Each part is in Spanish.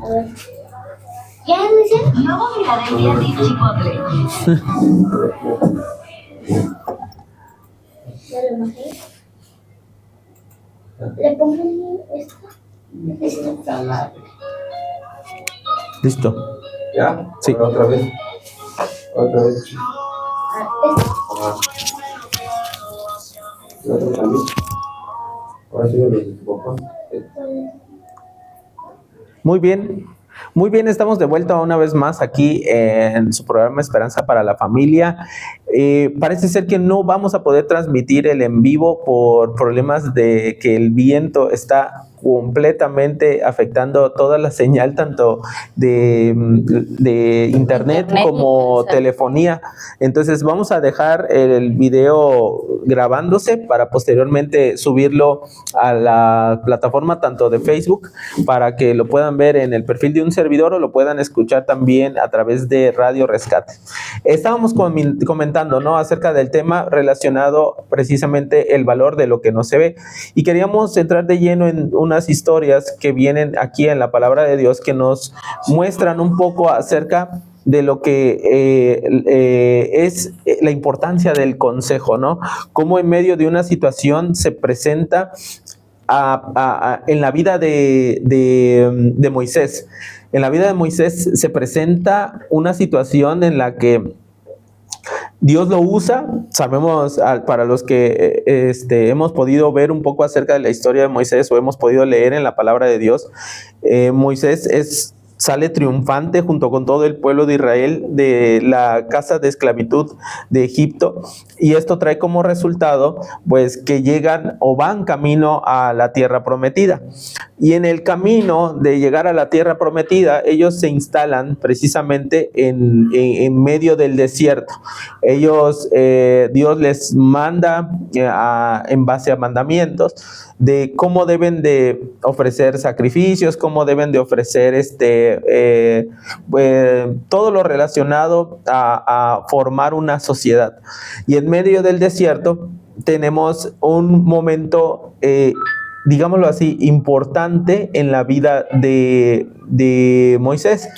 A ver. ¿Qué dice? Nuevo Philadelphia Deep Chipotle. Ya lo bajé. Le pongo esto. Listo. ¿Ya? Sí. Otra vez. Otra vez. ¿Y otro también? Ahora sí lo de tu papá. Muy bien. Muy bien, estamos de vuelta una vez más aquí en su programa Esperanza para la Familia. Parece ser que no vamos a poder transmitir el en vivo por problemas de que el viento está completamente afectando toda la señal, tanto de internet como telefonía. Entonces vamos a dejar el video grabándose para posteriormente subirlo a la plataforma tanto de Facebook para que lo puedan ver en el perfil de un servidor o lo puedan escuchar también a través de Radio Rescate. Estábamos comentando, ¿no?, acerca del tema relacionado precisamente el valor de lo que no se ve, y queríamos entrar de lleno en unas historias que vienen aquí en la palabra de Dios que nos muestran un poco acerca de lo que es la importancia del consejo, ¿no? Cómo en medio de una situación se presenta en la vida de Moisés. En la vida de Moisés se presenta una situación en la que Dios lo usa. Sabemos, para los que hemos podido ver un poco acerca de la historia de Moisés o hemos podido leer en la palabra de Dios, Moisés sale triunfante junto con todo el pueblo de Israel de la casa de esclavitud de Egipto, y esto trae como resultado pues que llegan o van camino a la tierra prometida, y en el camino de llegar a la tierra prometida ellos se instalan precisamente en medio del desierto. Ellos, Dios les manda en base a mandamientos de cómo deben de ofrecer sacrificios, cómo deben de ofrecer todo lo relacionado a formar una sociedad. Y en medio del desierto tenemos un momento, digámoslo así, importante en la vida de Moisés,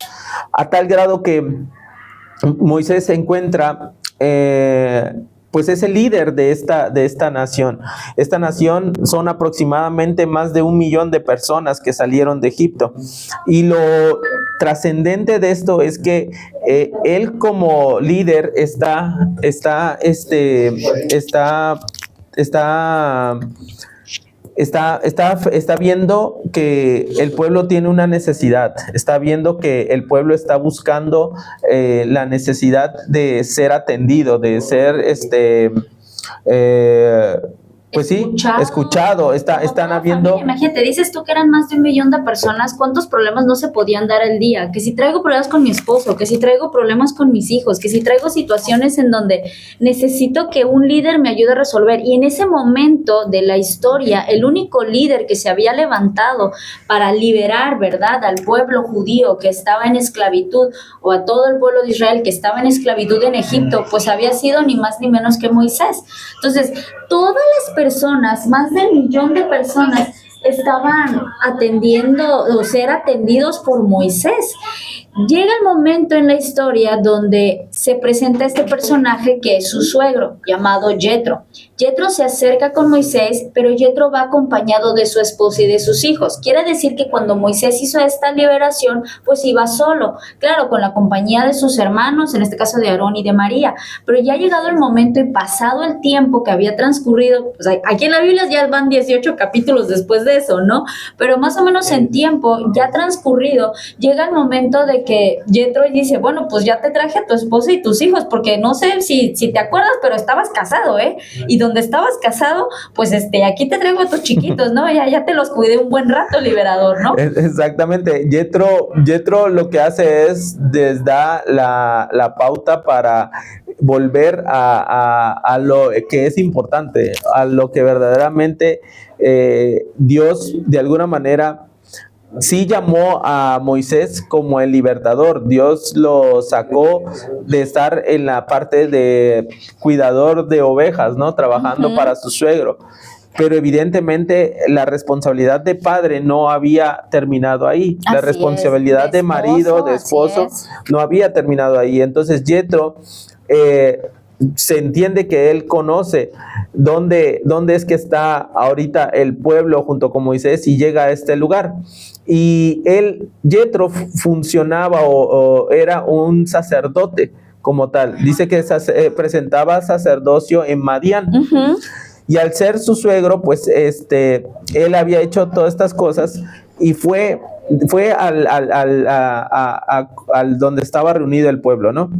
a tal grado que Moisés se encuentra, pues es el líder de esta nación. Esta nación son aproximadamente más de 1 millón de personas que salieron de Egipto. Y lo trascendente de esto es que él como líder está viendo que el pueblo tiene una necesidad, está viendo que el pueblo está buscando la necesidad de ser atendido, de ser pues escuchado. Están habiendo... Imagínate, dices tú que eran más de 1 millón de personas, ¿cuántos problemas no se podían dar al día? Que si traigo problemas con mi esposo, que si traigo problemas con mis hijos, que si traigo situaciones en donde necesito que un líder me ayude a resolver. Y en ese momento de la historia, el único líder que se había levantado para liberar, ¿verdad?, al pueblo judío que estaba en esclavitud, o a todo el pueblo de Israel que estaba en esclavitud en Egipto, pues había sido ni más ni menos que Moisés. Entonces, todas las personas, más de 1 millón de personas, estaban atendiendo o ser atendidos por Moisés. Llega el momento en la historia donde se presenta este personaje que es su suegro, llamado Yetro. Yetro se acerca con Moisés, pero Yetro va acompañado de su esposa y de sus hijos. Quiere decir que cuando Moisés hizo esta liberación, pues iba solo, claro, con la compañía de sus hermanos, en este caso de Aarón y de María. Pero ya ha llegado el momento y pasado el tiempo que había transcurrido, pues aquí en la Biblia ya van 18 capítulos después de eso, ¿no? Pero más o menos en tiempo ya transcurrido, llega el momento de que Yetro dice, bueno, pues ya te traje a tu esposa y tus hijos, porque no sé si te acuerdas, pero estabas casado, ¿eh? Y donde estabas casado, pues aquí te traigo a tus chiquitos, ¿no? Ya te los cuidé un buen rato, liberador, ¿no? Exactamente. Yetro lo que hace es les da la pauta para volver a lo que es importante, a lo que verdaderamente Dios de alguna manera sí llamó a Moisés como el libertador. Dios lo sacó de estar en la parte de cuidador de ovejas, ¿no? Trabajando para su suegro. pero evidentemente la responsabilidad de padre no había terminado ahí. La Así responsabilidad es, de marido, de así esposo, es. no había terminado ahí. Entonces Jethro se entiende que él conoce dónde es que está ahorita el pueblo junto con Moisés y llega a este lugar. Y Jethro funcionaba o era un sacerdote como tal. Dice que presentaba sacerdocio en Madián. Ujú. Y al ser su suegro, pues él había hecho todas estas cosas y fue al donde estaba reunido el pueblo, ¿no?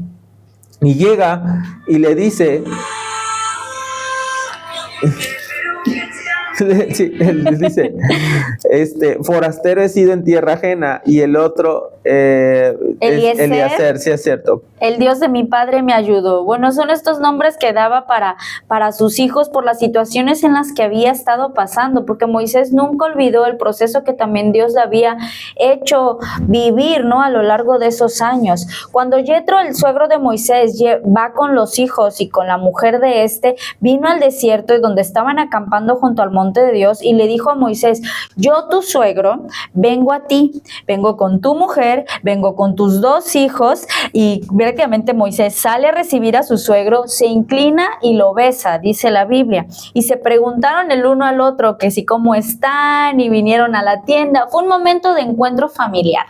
Y llega y le dice, sí, él dice, forastero he sido en tierra ajena, y el otro es Eliezer, sí es cierto. El Dios de mi padre me ayudó. Bueno, son estos nombres que daba para sus hijos por las situaciones en las que había estado pasando, porque Moisés nunca olvidó el proceso que también Dios le había hecho vivir, ¿no? A lo largo de esos años. Cuando Jethro, el suegro de Moisés, va con los hijos y con la mujer de vino al desierto donde estaban acampando junto al monte de Dios y le dijo a Moisés: yo, tu suegro, vengo a ti, vengo con tu mujer, vengo con tus 2 hijos. Y prácticamente Moisés sale a recibir a su suegro, se inclina y lo besa, dice la Biblia. Y se preguntaron el uno al otro que si cómo están, y vinieron a la tienda. Fue un momento de encuentro familiar.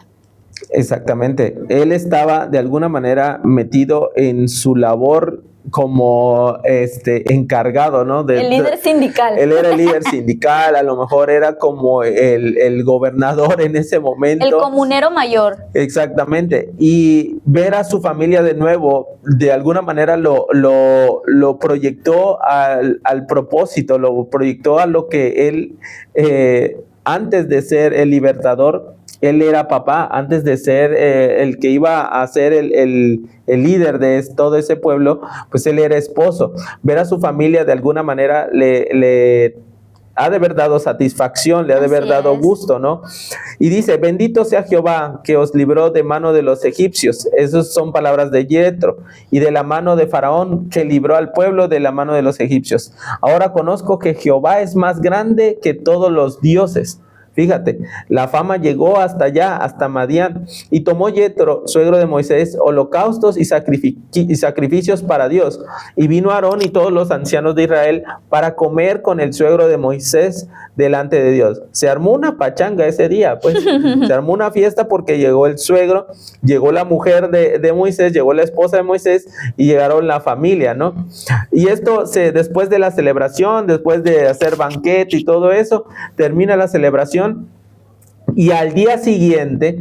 Exactamente. Él estaba de alguna manera metido en su labor como encargado, ¿no? El líder sindical. Él era el líder sindical, a lo mejor era como el gobernador en ese momento. El comunero mayor. Exactamente. Y ver a su familia de nuevo, de alguna manera lo proyectó al propósito, lo proyectó a lo que él, antes de ser el libertador, él era papá. Antes de ser el que iba a ser el líder de todo ese pueblo, pues él era esposo. Ver a su familia de alguna manera le ha de haber dado satisfacción, le ha de haber dado gusto, ¿no? Y dice: bendito sea Jehová, que os libró de mano de los egipcios. Esas son palabras de Jethro. Y de la mano de Faraón, que libró al pueblo de la mano de los egipcios. Ahora conozco que Jehová es más grande que todos los dioses. Fíjate, la fama llegó hasta allá, hasta Madián, y tomó Jethro, suegro de Moisés, holocaustos y sacrificios para Dios. Y vino Aarón y todos los ancianos de Israel para comer con el suegro de Moisés delante de Dios. Se armó una pachanga ese día, pues. Se armó una fiesta porque llegó el suegro, llegó la mujer de Moisés, llegó la esposa de Moisés y llegaron la familia, ¿no? Y esto, después de la celebración, después de hacer banquete y todo eso, termina la celebración. Y al día siguiente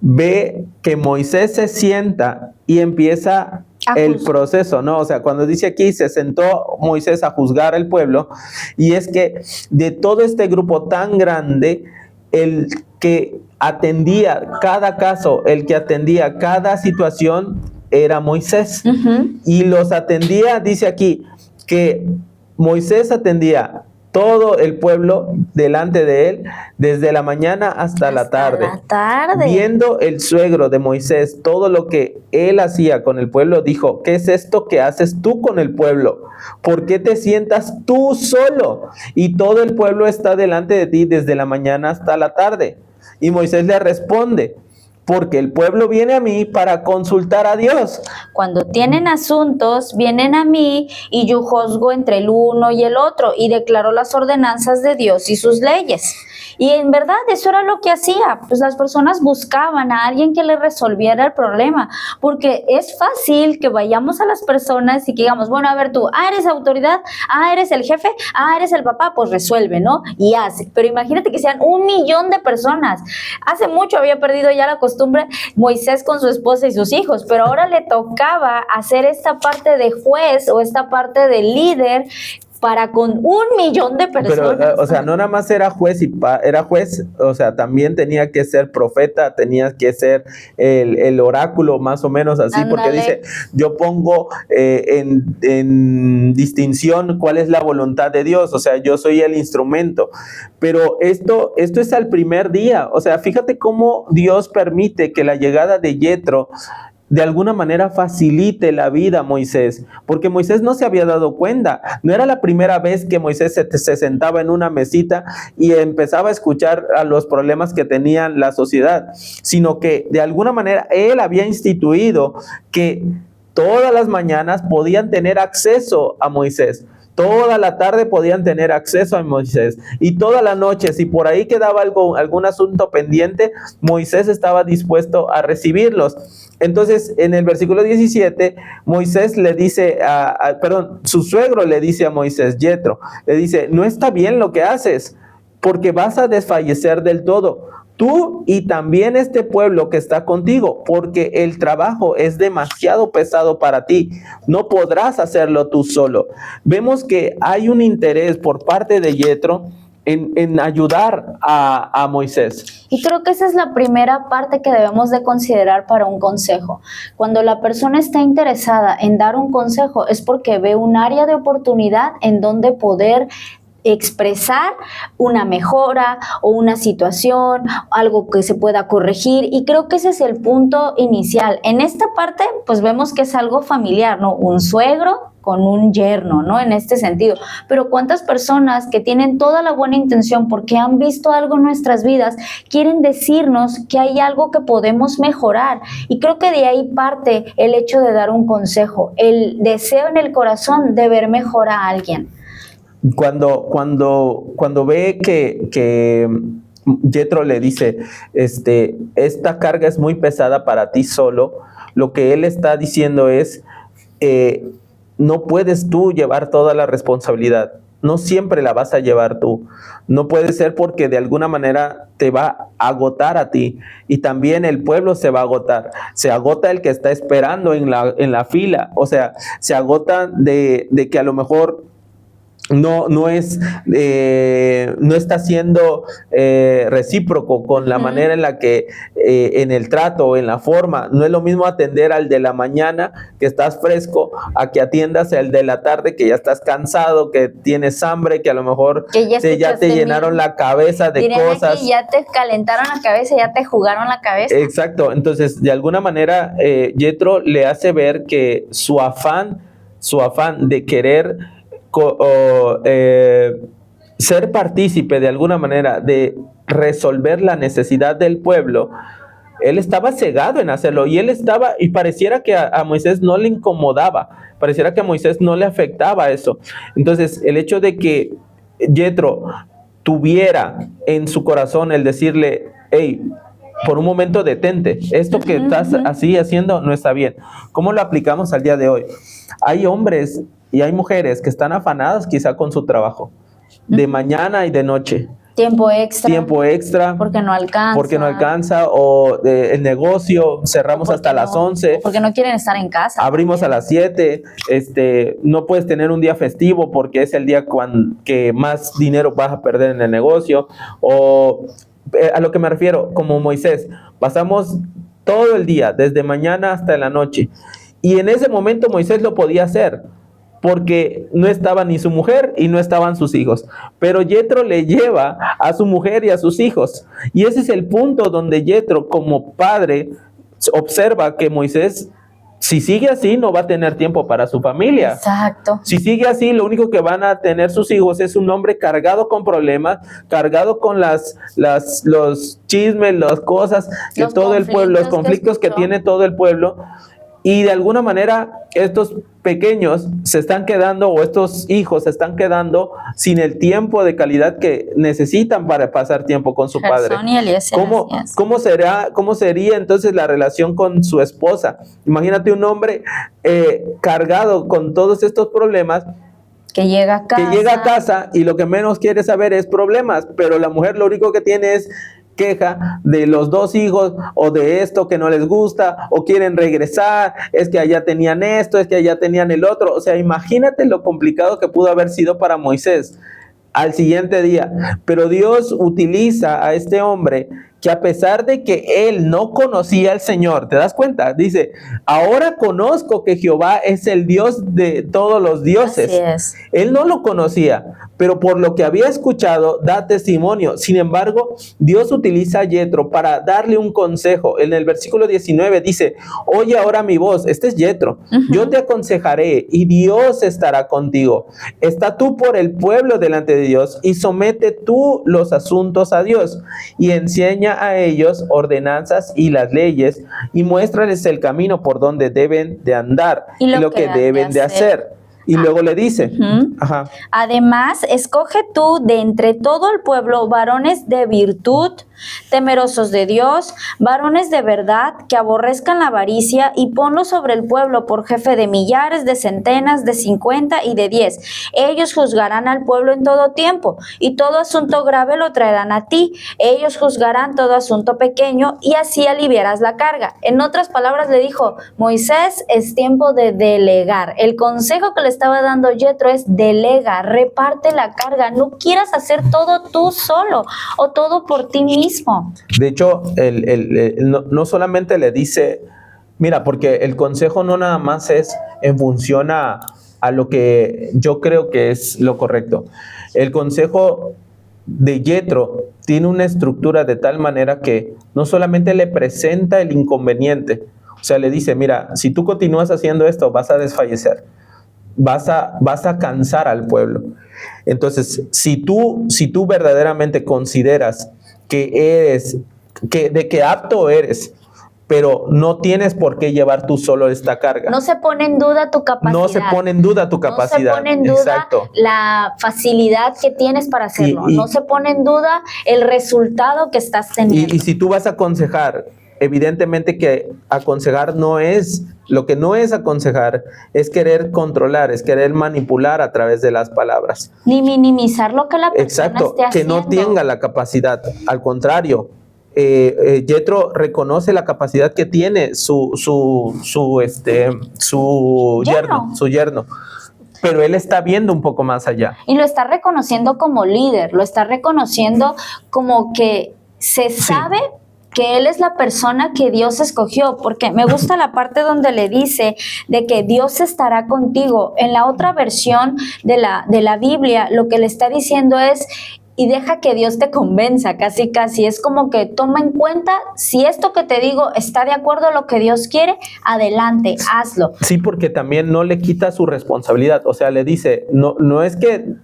ve que Moisés se sienta y empieza el proceso, ¿no? O sea, cuando dice aquí, se sentó Moisés a juzgar al pueblo, y es que de todo este grupo tan grande, el que atendía cada caso, el que atendía cada situación, era Moisés. Y los atendía, dice aquí, que Moisés atendía todo el pueblo delante de él, desde la mañana hasta la tarde. Viendo el suegro de Moisés todo lo que él hacía con el pueblo, dijo: ¿qué es esto que haces tú con el pueblo? ¿Por qué te sientas tú solo? Y todo el pueblo está delante de ti desde la mañana hasta la tarde. Y Moisés le responde: porque el pueblo viene a mí para consultar a Dios. Cuando tienen asuntos, vienen a mí, y yo juzgo entre el uno y el otro, y declaro las ordenanzas de Dios y sus leyes. Y en verdad eso era lo que hacía. Pues las personas buscaban a alguien que les resolviera el problema, porque es fácil que vayamos a las personas y que digamos: bueno, a ver, tú, eres autoridad, eres el jefe, eres el papá, pues resuelve, ¿no? Y hace. Pero imagínate que sean 1 millón de personas. Hace mucho había perdido ya la costumbre Moisés con su esposa y sus hijos, pero ahora le tocaba hacer esta parte de juez o esta parte de líder para con 1 millón de personas. Pero, o sea, no nada más era juez, era juez, o sea, también tenía que ser profeta, tenía que ser el oráculo, más o menos así. Ándale. Porque dice: yo pongo en distinción cuál es la voluntad de Dios, o sea, yo soy el instrumento. Pero esto es al primer día, o sea, fíjate cómo Dios permite que la llegada de Jethro de alguna manera facilite la vida a Moisés, porque Moisés no se había dado cuenta. No era la primera vez que Moisés se sentaba en una mesita y empezaba a escuchar a los problemas que tenía la sociedad, sino que de alguna manera él había instituido que todas las mañanas podían tener acceso a Moisés. Toda la tarde podían tener acceso a Moisés, y toda la noche, si por ahí quedaba algún asunto pendiente, Moisés estaba dispuesto a recibirlos. Entonces, en el versículo 17, Moisés le dice, su suegro le dice a Moisés, Yetro, le dice, no está bien lo que haces, porque vas a desfallecer del todo, tú y también este pueblo que está contigo, porque el trabajo es demasiado pesado para ti, no podrás hacerlo tú solo. Vemos que hay un interés por parte de Yetro en ayudar a Moisés. Y creo que esa es la primera parte que debemos de considerar para un consejo. Cuando la persona está interesada en dar un consejo es porque ve un área de oportunidad en donde poder expresar una mejora o una situación, algo que se pueda corregir, y creo que ese es el punto inicial. En esta parte, pues vemos que es algo familiar, ¿no? Un suegro con un yerno, ¿no? En este sentido. Pero ¿cuántas personas que tienen toda la buena intención porque han visto algo en nuestras vidas quieren decirnos que hay algo que podemos mejorar? Y creo que de ahí parte el hecho de dar un consejo, el deseo en el corazón de ver mejor a alguien. Cuando ve que Yetro le dice, esta carga es muy pesada para ti solo, lo que él está diciendo es, no puedes tú llevar toda la responsabilidad, no siempre la vas a llevar tú, no puede ser, porque de alguna manera te va a agotar a ti, y también el pueblo se va a agotar, se agota el que está esperando en la fila, o sea, se agota de que a lo mejor no está siendo recíproco con la manera en la que en el trato, en la forma. No es lo mismo atender al de la mañana, que estás fresco, a que atiendas al de la tarde, que ya estás cansado, que tienes hambre, que a lo mejor que ya te llenaron la cabeza de cosas. Aquí ya te calentaron la cabeza, ya te jugaron la cabeza. Exacto. Entonces, de alguna manera, Yetro le hace ver que su afán de querer ser partícipe de alguna manera de resolver la necesidad del pueblo, él estaba cegado en hacerlo, y pareciera que a Moisés no le incomodaba, pareciera que a Moisés no le afectaba eso. Entonces, el hecho de que Yetro tuviera en su corazón el decirle, hey, por un momento detente, esto que estás así haciendo no está bien. ¿Cómo lo aplicamos al día de hoy? Hay hombres y hay mujeres que están afanadas quizá con su trabajo, de mañana y de noche. Tiempo extra. Porque no alcanza. O el negocio, cerramos hasta las 11. Porque no quieren estar en casa. Abrimos a las 7. No puedes tener un día festivo porque es el día que más dinero vas a perder en el negocio. O a lo que me refiero, como Moisés, pasamos todo el día, desde mañana hasta la noche. Y en ese momento Moisés lo podía hacer, porque no estaba ni su mujer y no estaban sus hijos. Pero Yetro le lleva a su mujer y a sus hijos. Y ese es el punto donde Yetro, como padre, observa que Moisés, si sigue así, no va a tener tiempo para su familia. Exacto. Si sigue así, lo único que van a tener sus hijos es un hombre cargado con problemas, cargado con los chismes, las cosas que todo el pueblo, los conflictos que tiene todo el pueblo. Y de alguna manera estos pequeños se están quedando, o estos hijos se están quedando sin el tiempo de calidad que necesitan para pasar tiempo con su padre. ¿Cómo sería entonces la relación con su esposa? Imagínate un hombre cargado con todos estos problemas, que llega a casa y lo que menos quiere saber es problemas, pero la mujer lo único que tiene es queja de los dos hijos, o de esto que no les gusta, o quieren regresar, es que allá tenían esto, es que allá tenían el otro. O sea, imagínate lo complicado que pudo haber sido para Moisés al siguiente día. Pero Dios utiliza a este hombre que a pesar de que él no conocía al Señor, ¿te das cuenta? Dice, ahora conozco que Jehová es el Dios de todos los dioses. Así es. Él no lo conocía, pero por lo que había escuchado, da testimonio. Sin embargo, Dios utiliza a Yetro para darle un consejo. En el versículo 19 dice, oye ahora mi voz, este es Yetro, yo te aconsejaré y Dios estará contigo. Está tú por el pueblo delante de Dios y somete tú los asuntos a Dios y enseña a ellos ordenanzas y las leyes y muéstrales el camino por donde deben de andar y lo que deben de hacer. Y luego le dice, ajá, además, escoge tú de entre todo el pueblo varones de virtud, temerosos de Dios, varones de verdad, que aborrezcan la avaricia, y ponlos sobre el pueblo por jefe de millares, de centenas, de 50 y de 10. Ellos juzgarán al pueblo en todo tiempo, y todo asunto grave lo traerán a ti. Ellos juzgarán todo asunto pequeño, y así aliviarás la carga. En otras palabras le dijo, Moisés, es tiempo de delegar. El consejo que le estaba dando Yetro es delega, reparte la carga, no quieras hacer todo tú solo o todo por ti mismo. De hecho, no solamente le dice, mira, porque el consejo no nada más es en función a lo que yo creo que es lo correcto. El consejo de Yetro tiene una estructura de tal manera que no solamente le presenta el inconveniente, o sea, le dice, mira, si tú continúas haciendo esto, vas a desfallecer. Vas a cansar al pueblo. Entonces, si tú verdaderamente consideras de que apto eres, pero no tienes por qué llevar tú solo esta carga. No se pone en duda tu capacidad. No se pone en duda tu capacidad. No se pone en duda Exacto. la facilidad que tienes para hacerlo. No se pone en duda el resultado que estás teniendo. Y si tú vas a aconsejar, evidentemente que aconsejar no es... Lo que no es aconsejar es querer controlar, es querer manipular a través de las palabras. Ni minimizar lo que la persona esté haciendo. Que no tenga la capacidad. Al contrario, Yetro reconoce la capacidad que tiene su yerno. Pero él está viendo un poco más allá. Y lo está reconociendo como líder, lo está reconociendo como que se sabe... que él es la persona que Dios escogió, porque me gusta la parte donde le dice de que Dios estará contigo. En la otra versión de la Biblia, lo que le está diciendo es, y deja que Dios te convenza, casi, es como que toma en cuenta, si esto que te digo está de acuerdo a lo que Dios quiere, adelante, hazlo. Sí, porque también no le quita su responsabilidad, o sea, le dice, no es que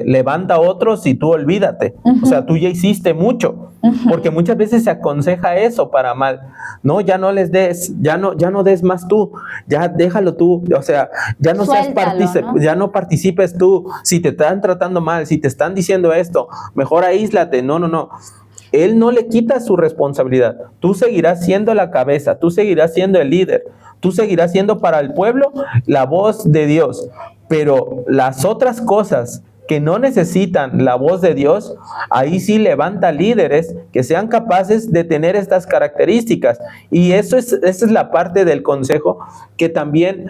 levanta a otros y tú olvídate, o sea, tú ya hiciste mucho, porque muchas veces se aconseja eso para mal, no, ya no les des, ya no des más tú, ya déjalo tú, o sea, ya no seas partícipe, ¿no? Ya no participes tú, si te están tratando mal, si te están diciendo esto, mejor aíslate, no. Él no le quita su responsabilidad, tú seguirás siendo la cabeza, tú seguirás siendo el líder, tú seguirás siendo para el pueblo la voz de Dios, pero las otras cosas que no necesitan la voz de Dios, ahí sí levanta líderes que sean capaces de tener estas características. Y esa es la parte del consejo que también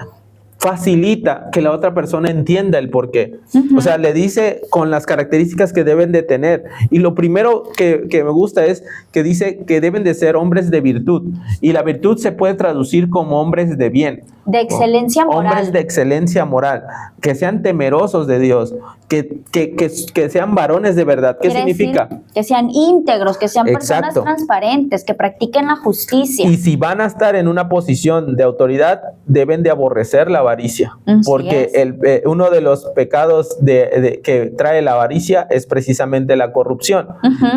facilita que la otra persona entienda el porqué. O sea, le dice con las características que deben de tener. Y lo primero que me gusta es que dice que deben de ser hombres de virtud. Y la virtud se puede traducir como hombres de bien. De excelencia moral. Hombres de excelencia moral, que sean temerosos de Dios, que sean varones de verdad. ¿Qué significa? Decir, que sean íntegros, que sean personas transparentes, que practiquen la justicia. Y si van a estar en una posición de autoridad, deben de aborrecer la avaricia, porque uno de los pecados que trae la avaricia es precisamente la corrupción.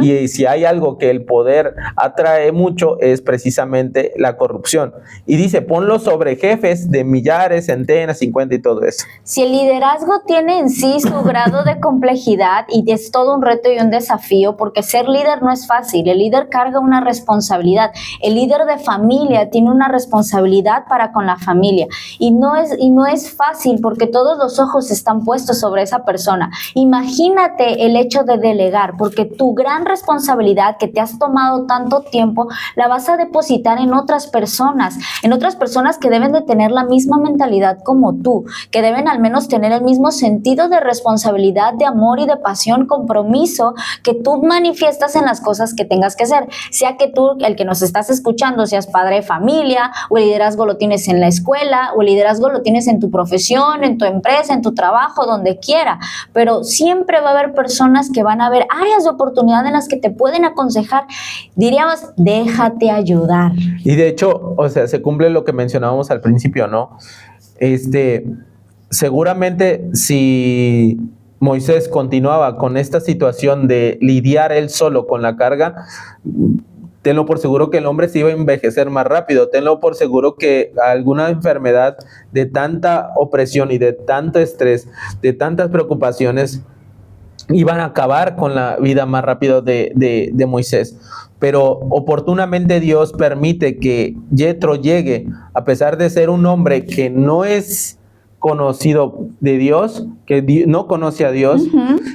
Y si hay algo que el poder atrae mucho, es precisamente la corrupción. Y dice, ponlo sobre jefes de millares, centenas, 50 y todo eso. Si el liderazgo tiene en sí su grado de complejidad y es todo un reto y un desafío, porque ser líder no es fácil, el líder carga una responsabilidad, el líder de familia tiene una responsabilidad para con la familia y no es fácil porque todos los ojos están puestos sobre esa persona. Imagínate el hecho de delegar, porque tu gran responsabilidad que te has tomado tanto tiempo la vas a depositar en otras personas que deben de tener tener la misma mentalidad como tú, que deben al menos tener el mismo sentido de responsabilidad, de amor y de pasión, compromiso que tú manifiestas en las cosas que tengas que hacer. Sea que tú, el que nos estás escuchando, seas padre de familia, o el liderazgo lo tienes en la escuela, o el liderazgo lo tienes en tu profesión, en tu empresa, en tu trabajo, donde quiera. Pero siempre va a haber personas que van a ver áreas de oportunidad en las que te pueden aconsejar. Diríamos, déjate ayudar. Y de hecho, o sea, se cumple lo que mencionábamos al principio, ¿no? Seguramente si Moisés continuaba con esta situación de lidiar él solo con la carga, tenlo por seguro que el hombre se iba a envejecer más rápido, tenlo por seguro que alguna enfermedad de tanta opresión y de tanto estrés, de tantas preocupaciones, iban a acabar con la vida más rápido de Moisés. Pero oportunamente Dios permite que Yetro llegue, a pesar de ser un hombre que no es conocido de Dios, que no conoce a Dios.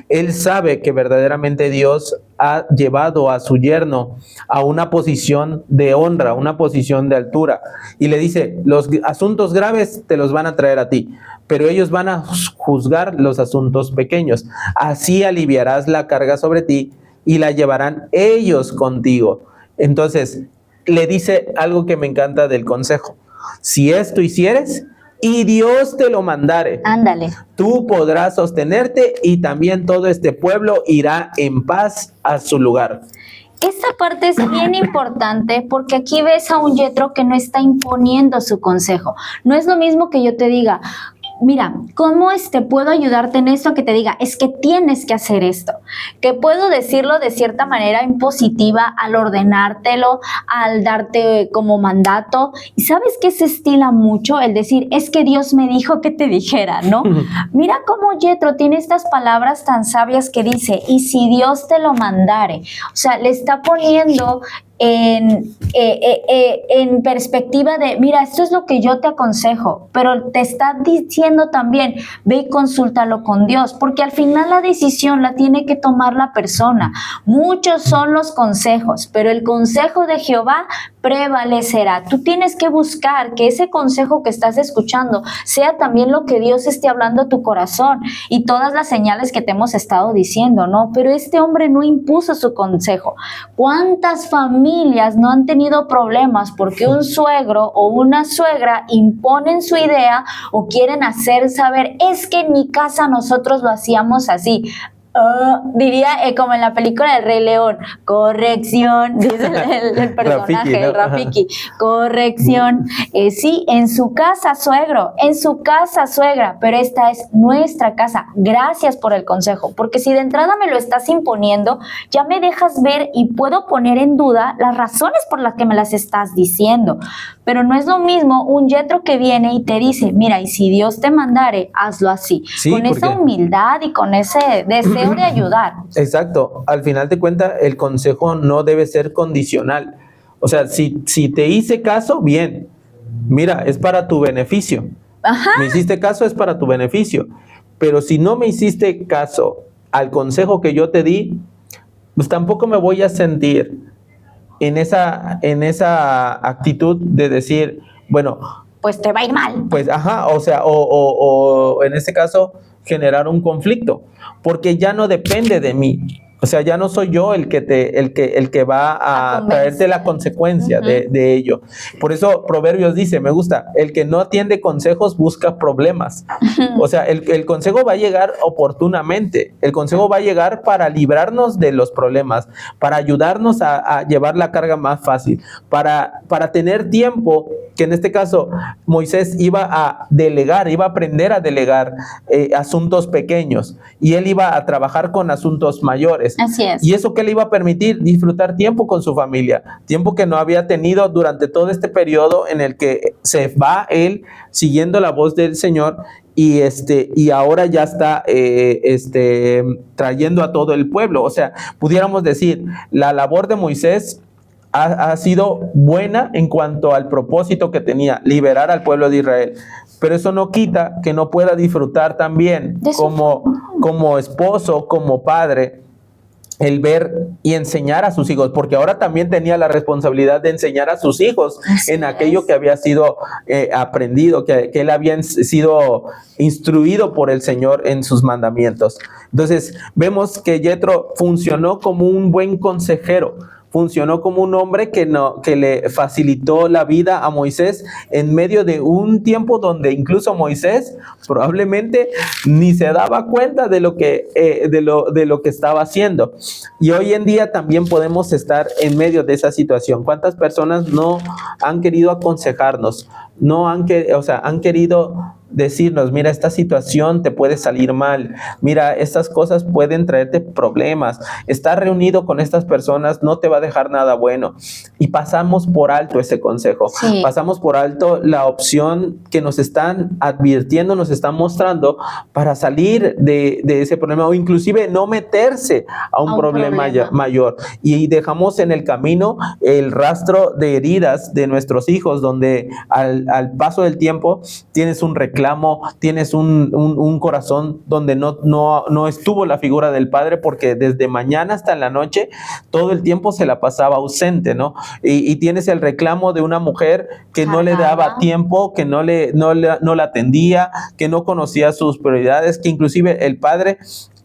Él sabe que verdaderamente Dios ha llevado a su yerno a una posición de honra, una posición de altura, y le dice, los asuntos graves te los van a traer a ti, pero ellos van a juzgar los asuntos pequeños. Así aliviarás la carga sobre ti y la llevarán ellos contigo. Entonces, le dice algo que me encanta del consejo: si esto hicieres y Dios te lo mandare, ándale, tú podrás sostenerte y también todo este pueblo irá en paz a su lugar. Esta parte es bien importante porque aquí ves a un Yetro que no está imponiendo su consejo. No es lo mismo que yo te diga, mira, ¿cómo puedo ayudarte en esto? Que te diga, es que tienes que hacer esto. Que puedo decirlo de cierta manera impositiva al ordenártelo, al darte como mandato. ¿Y sabes qué se estila mucho? El decir, es que Dios me dijo que te dijera, ¿no? Mira cómo Yetro tiene estas palabras tan sabias que dice, y si Dios te lo mandare. O sea, le está poniendo en perspectiva de, mira, esto es lo que yo te aconsejo, pero te está diciendo también, ve y consúltalo con Dios, porque al final la decisión la tiene que tomar la persona. Muchos son los consejos, pero el consejo de Jehová prevalecerá. Tú tienes que buscar que ese consejo que estás escuchando sea también lo que Dios esté hablando a tu corazón y todas las señales que te hemos estado diciendo, ¿no? Pero este hombre no impuso su consejo. ¿Cuántas familias no han tenido problemas porque un suegro o una suegra imponen su idea o quieren hacer saber, es que en mi casa nosotros lo hacíamos así? Diría como en la película del Rey León, corrección, dice el personaje, Rafiki, ¿no? El Rafiki, corrección. Sí, en su casa, suegro, en su casa, suegra, pero esta es nuestra casa. Gracias por el consejo, porque si de entrada me lo estás imponiendo, ya me dejas ver y puedo poner en duda las razones por las que me las estás diciendo. Pero no es lo mismo un Yetro que viene y te dice, mira, y si Dios te mandare, hazlo así, sí, con esa humildad y con ese deseo de ayudar. Exacto, al final de cuentas el consejo no debe ser condicional. O sea, si te hice caso, bien, mira, es para tu beneficio. Ajá. Me hiciste caso, es para tu beneficio. Pero si no me hiciste caso al consejo que yo te di, pues tampoco me voy a sentir en esa actitud de decir, bueno, pues te va a ir mal. Pues, ajá, o sea, o en este caso, generar un conflicto, porque ya no depende de mí. O sea, ya no soy yo el que va a traerte la consecuencia de ello. Por eso Proverbios dice, me gusta, el que no atiende consejos busca problemas. O sea, el consejo va a llegar oportunamente. El consejo va a llegar para librarnos de los problemas, para ayudarnos a llevar la carga más fácil, para tener tiempo, que en este caso Moisés iba a delegar, iba a aprender a delegar asuntos pequeños, y él iba a trabajar con asuntos mayores. Así es. ¿Y eso qué le iba a permitir? Disfrutar tiempo con su familia, tiempo que no había tenido durante todo este periodo en el que se va él siguiendo la voz del Señor, y ahora ya está trayendo a todo el pueblo. O sea, pudiéramos decir, la labor de Moisés ha sido buena en cuanto al propósito que tenía, liberar al pueblo de Israel. Pero eso no quita que no pueda disfrutar también como esposo, como padre, el ver y enseñar a sus hijos, porque ahora también tenía la responsabilidad de enseñar a sus hijos en aquello que había sido aprendido, que él había sido instruido por el Señor en sus mandamientos. Entonces, vemos que Jethro funcionó como un buen consejero, funcionó como un hombre que le facilitó la vida a Moisés en medio de un tiempo donde incluso Moisés probablemente ni se daba cuenta de lo que estaba haciendo. Y hoy en día también podemos estar en medio de esa situación. ¿Cuántas personas no han querido aconsejarnos? Han querido decirnos, mira, esta situación te puede salir mal, mira, estas cosas pueden traerte problemas, estar reunido con estas personas no te va a dejar nada bueno, y pasamos por alto ese consejo, pasamos por alto la opción que nos están advirtiendo, nos están mostrando para salir de ese problema, o inclusive no meterse a un problema mayor, y dejamos en el camino el rastro de heridas de nuestros hijos, donde al paso del tiempo tienes un reclamo, tienes un corazón donde no estuvo la figura del padre, porque desde mañana hasta la noche todo el tiempo se la pasaba ausente, ¿no? Y tienes el reclamo de una mujer que no le daba tiempo, que no la atendía, que no conocía sus prioridades, que inclusive el padre...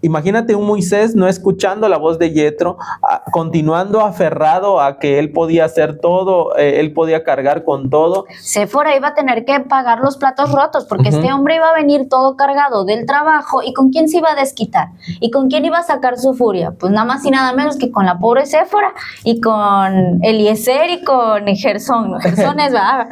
Imagínate un Moisés no escuchando la voz de Jethro, continuando aferrado a que él podía hacer todo, él podía cargar con todo. Séfora iba a tener que pagar los platos rotos, porque este hombre iba a venir todo cargado del trabajo. ¿Y con quién se iba a desquitar? ¿Y con quién iba a sacar su furia? Pues nada más y nada menos que con la pobre Séfora, y con Eliezer y con Gersón. Gersón es, ¿verdad?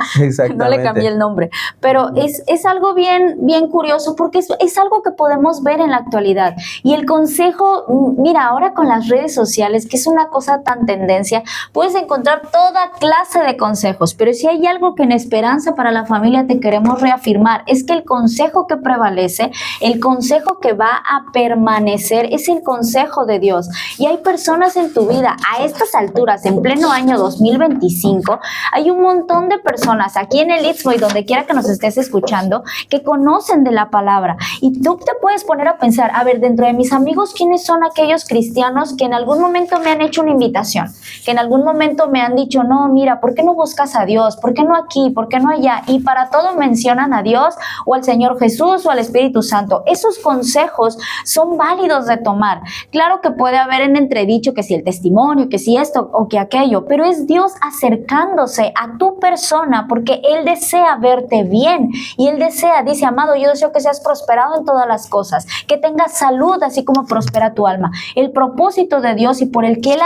No le cambié el nombre. Pero es algo bien curioso, porque es algo que podemos ver en la actualidad. Y el consejo, mira, ahora con las redes sociales, que es una cosa tan tendencia, puedes encontrar toda clase de consejos, pero si hay algo que en Esperanza para la Familia te queremos reafirmar, es que el consejo que prevalece, el consejo que va a permanecer, es el consejo de Dios. Y hay personas en tu vida, a estas alturas, en pleno año 2025, hay un montón de personas aquí en el Istmo y donde quiera que nos estés escuchando, que conocen de la palabra. Y tú te puedes poner a pensar, a ver, dentro de mis amigos, ¿quiénes son aquellos cristianos que en algún momento me han hecho una invitación? Que en algún momento me han dicho, no, mira, ¿por qué no buscas a Dios? ¿Por qué no aquí? ¿Por qué no allá? Y para todo mencionan a Dios o al Señor Jesús o al Espíritu Santo. Esos consejos son válidos de tomar. Claro que puede haber en entredicho que si el testimonio, que si esto o que aquello, pero es Dios acercándose a tu persona porque Él desea verte bien y Él desea, dice, amado, yo deseo que seas prosperado en todas las cosas, que tengas salud así como prospera tu alma. El propósito de Dios y por el que Él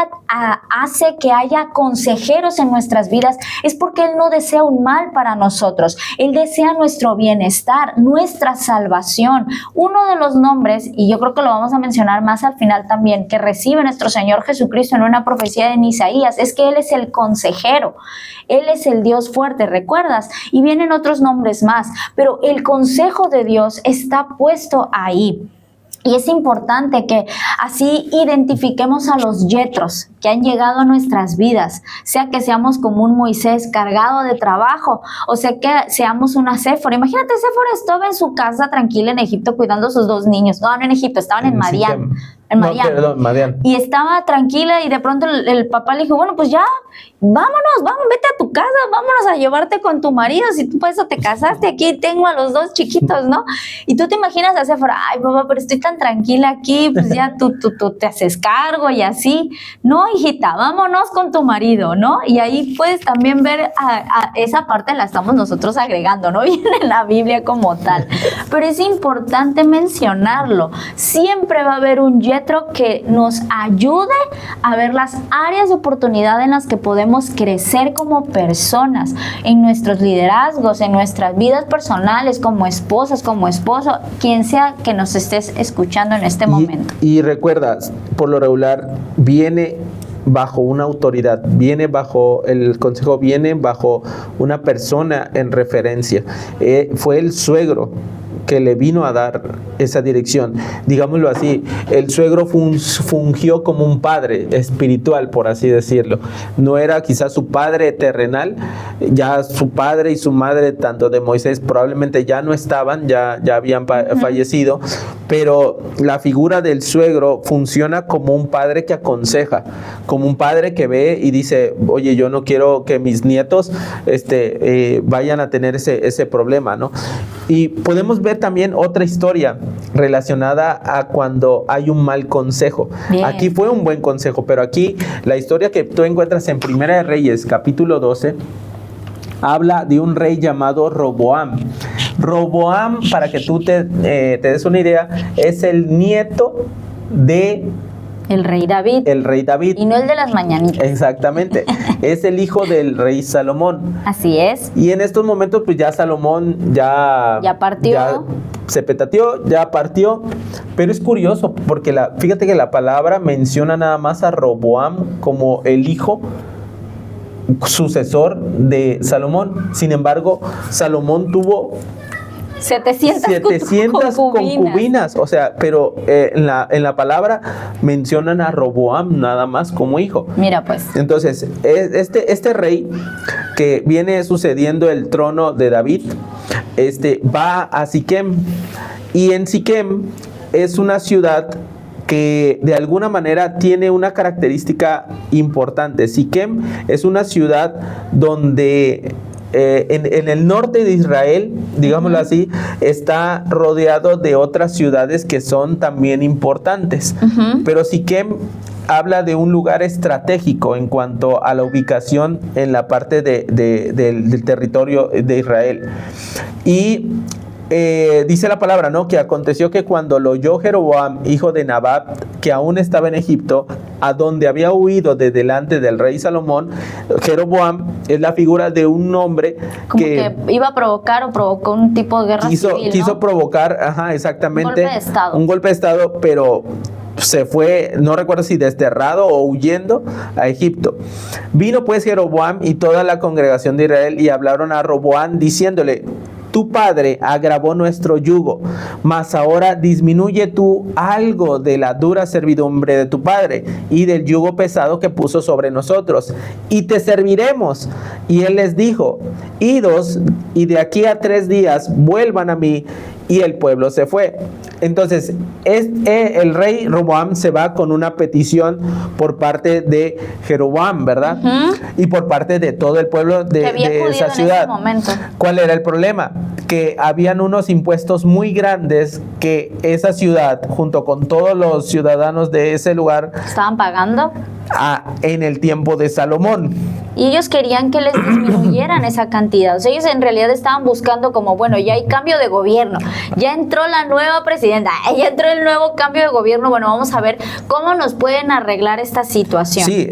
hace que haya consejeros en nuestras vidas es porque Él no desea un mal para nosotros. Él desea nuestro bienestar, nuestra salvación. Uno de los nombres, y yo creo que lo vamos a mencionar más al final también, que recibe nuestro Señor Jesucristo en una profecía de Isaías, es que Él es el consejero. Él es el Dios fuerte, ¿recuerdas? Y vienen otros nombres más, pero el consejo de Dios está puesto ahí. Y es importante que así identifiquemos a los Jethros que han llegado a nuestras vidas, sea que seamos como un Moisés cargado de trabajo, o sea que seamos una Séfora. Imagínate, Séfora estaba en su casa tranquila en Egipto cuidando a sus dos niños. No en Egipto, estaban en Madián. Madián. Y estaba tranquila y de pronto el papá le dijo, bueno, pues ya, vete a tu casa, vámonos a llevarte con tu marido, si tú por eso te casaste, aquí tengo a los dos chiquitos, ¿no? Y tú te imaginas a Séfora, ay papá, pero estoy tan tranquila aquí, pues ya tú te haces cargo y así. No, hijita, vámonos con tu marido, ¿no? Y ahí puedes también ver a esa parte la estamos nosotros agregando, no viene en la Biblia como tal, pero es importante mencionarlo. Siempre va a haber un Jethro que nos ayude a ver las áreas de oportunidad en las que podemos crecer como personas, en nuestros liderazgos, en nuestras vidas personales, como esposas, como esposo, quien sea que nos estés escuchando en este momento. Y recuerda, por lo regular, viene bajo una autoridad, viene bajo el consejo, viene bajo una persona en referencia. Fue el suegro que le vino a dar esa dirección, digámoslo así. El suegro fungió como un padre espiritual, por así decirlo. No era quizás su padre terrenal, ya su padre y su madre, tanto de Moisés, probablemente ya no estaban, ya habían fallecido, pero la figura del suegro funciona como un padre que aconseja, como un padre que ve y dice, oye, yo no quiero que mis nietos vayan a tener ese problema, ¿no? Y podemos ver también otra historia relacionada a cuando hay un mal consejo. Bien. Aquí fue un buen consejo, pero aquí la historia que tú encuentras en Primera de Reyes, capítulo 12, habla de un rey llamado Roboam. Roboam, para que tú te des una idea, es el nieto de El rey David. el rey David. Y no el de las mañanitas. Exactamente. Es el hijo del rey Salomón. Así es. Y en estos momentos, pues ya Salomón ya partió. ya se petateó, ya partió. Pero es curioso porque fíjate que la palabra menciona nada más a Roboam como el hijo sucesor de Salomón. Sin embargo, Salomón tuvo 700 concubinas. O sea, pero en la palabra mencionan a Roboam nada más como hijo. Mira pues. Entonces, este rey que viene sucediendo el trono de David, va a Siquem. Y en Siquem es una ciudad que de alguna manera tiene una característica importante. Siquem es una ciudad donde en el norte de Israel, digámoslo así, está rodeado de otras ciudades que son también importantes. Pero Siquem habla de un lugar estratégico en cuanto a la ubicación en la parte del territorio de Israel. Y dice la palabra, ¿no?, que aconteció que cuando lo oyó Jeroboam, hijo de Nabat, que aún estaba en Egipto, a donde había huido de delante del rey Salomón. Jeroboam es la figura de un hombre como que iba a provocar o provocó un tipo de guerra civil, ¿no? Quiso provocar, exactamente, un golpe de estado. Un golpe de estado, pero se fue, no recuerdo si desterrado o huyendo a Egipto. Vino pues Jeroboam y toda la congregación de Israel y hablaron a Roboam diciéndole: tu padre agravó nuestro yugo, mas ahora disminuye tú algo de la dura servidumbre de tu padre y del yugo pesado que puso sobre nosotros, y te serviremos. Y él les dijo: idos, y de aquí a 3 días vuelvan a mí. Y el pueblo se fue. Entonces, el rey Roboam se va con una petición por parte de Jeroboam, ¿verdad? Y por parte de todo el pueblo de esa ciudad. ¿Cuál era el problema? Que habían unos impuestos muy grandes que esa ciudad, junto con todos los ciudadanos de ese lugar, estaban pagando en el tiempo de Salomón. Y ellos querían que les disminuyeran esa cantidad. O sea, ellos en realidad estaban buscando como, bueno, ya hay cambio de gobierno, ya entró la nueva presidenta, ya entró el nuevo cambio de gobierno, bueno, vamos a ver cómo nos pueden arreglar esta situación. Sí,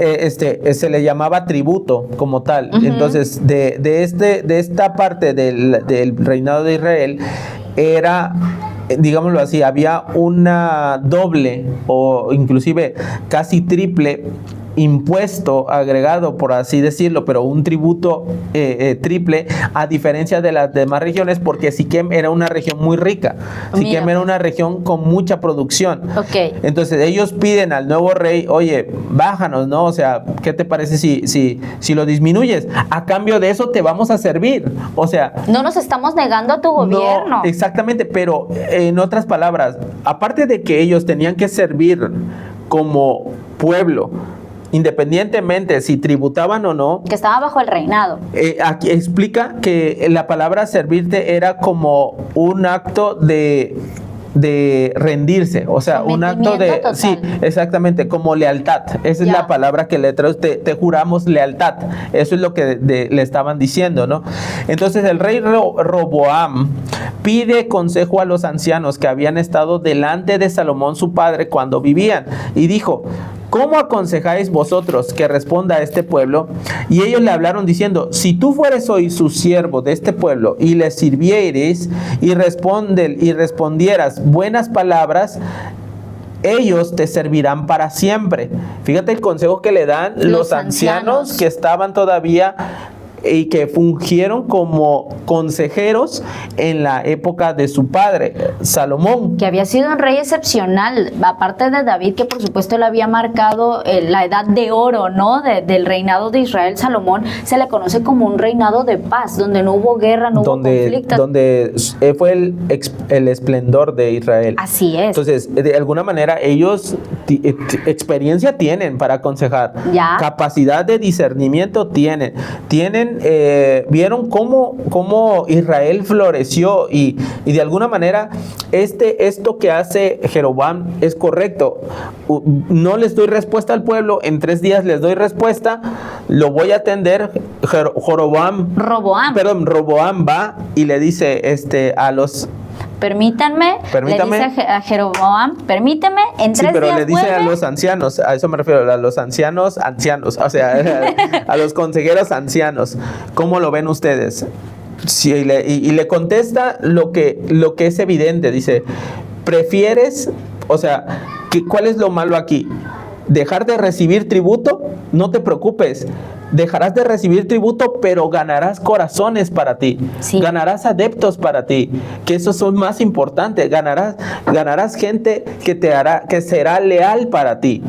se le llamaba tributo como tal. Entonces, de esta parte del reinado de Israel era, digámoslo así, había una doble o inclusive casi triple impuesto agregado, por así decirlo, pero un tributo triple, a diferencia de las demás regiones, porque Siquem era una región muy rica. Siquem era una región con mucha producción. Entonces ellos piden al nuevo rey: oye, bájanos, ¿no? O sea, ¿qué te parece si lo disminuyes? A cambio de eso te vamos a servir. O sea, no nos estamos negando a tu gobierno. No, exactamente, pero en otras palabras, aparte de que ellos tenían que servir como pueblo, independientemente si tributaban o no, que estaba bajo el reinado. Aquí explica que la palabra servirte era como un acto de rendirse, o sea, un acto de total. Sí, exactamente, como lealtad. Esa es la palabra que le trae, te juramos lealtad. Eso es lo que le estaban diciendo, ¿no? Entonces el rey Roboam pide consejo a los ancianos que habían estado delante de Salomón su padre cuando vivían, y dijo: ¿cómo aconsejáis vosotros que responda a este pueblo? Y ellos le hablaron diciendo: si tú fueres hoy su siervo de este pueblo y les sirvieres y respondieras buenas palabras, ellos te servirán para siempre. Fíjate el consejo que le dan los ancianos que estaban todavía y que fungieron como consejeros en la época de su padre, Salomón. Que había sido un rey excepcional, aparte de David, que por supuesto le había marcado la edad de oro, ¿no? Del reinado de Israel. Salomón se le conoce como un reinado de paz, donde no hubo guerra, no hubo conflictos. Donde fue el esplendor de Israel. Así es. Entonces, de alguna manera, ellos experiencia tienen para aconsejar, Ya. capacidad de discernimiento tienen, vieron cómo Israel floreció y de alguna manera esto que hace Jeroboam es correcto. No les doy respuesta al pueblo, en 3 días les doy respuesta, lo voy a atender. Roboam va y le dice a los... Permítanme, le dice a Jeroboam, permíteme, en 3 días pero le dice vuelve. a los ancianos, a eso me refiero, a los ancianos, o sea, a los consejeros ancianos, ¿cómo lo ven ustedes? Sí, y le contesta lo que es evidente, dice, ¿prefieres, o sea, cuál es lo malo aquí? ¿Dejar de recibir tributo? No te preocupes. Dejarás de recibir tributo, pero ganarás corazones para ti. Sí. Ganarás adeptos para ti, que esos son más importantes. Ganarás gente que será leal para ti.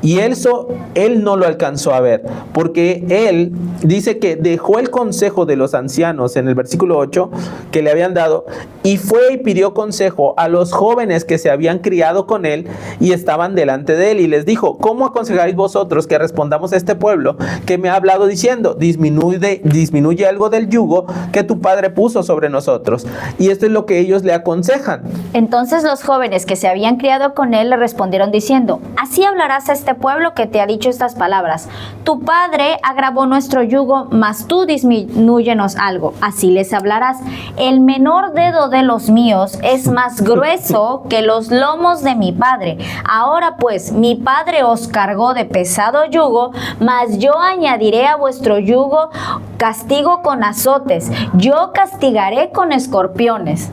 Y eso él no lo alcanzó a ver, porque él dice que dejó el consejo de los ancianos en el versículo 8 que le habían dado y fue y pidió consejo a los jóvenes que se habían criado con él y estaban delante de él y les dijo, ¿cómo aconsejáis vosotros que respondamos a este pueblo que me ha hablado diciendo, disminuye algo del yugo que tu padre puso sobre nosotros? Y esto es lo que ellos le aconsejan. Entonces los jóvenes que se habían criado con él le respondieron diciendo, así hablarás a este pueblo que te ha dicho estas palabras. Tu padre agravó nuestro yugo, mas tú disminúyenos algo. Así les hablarás. El menor dedo de los míos es más grueso que los lomos de mi padre. Ahora pues, mi padre os cargó de pesado yugo, mas yo añadiré a vuestro yugo castigo con azotes. Yo castigaré con escorpiones.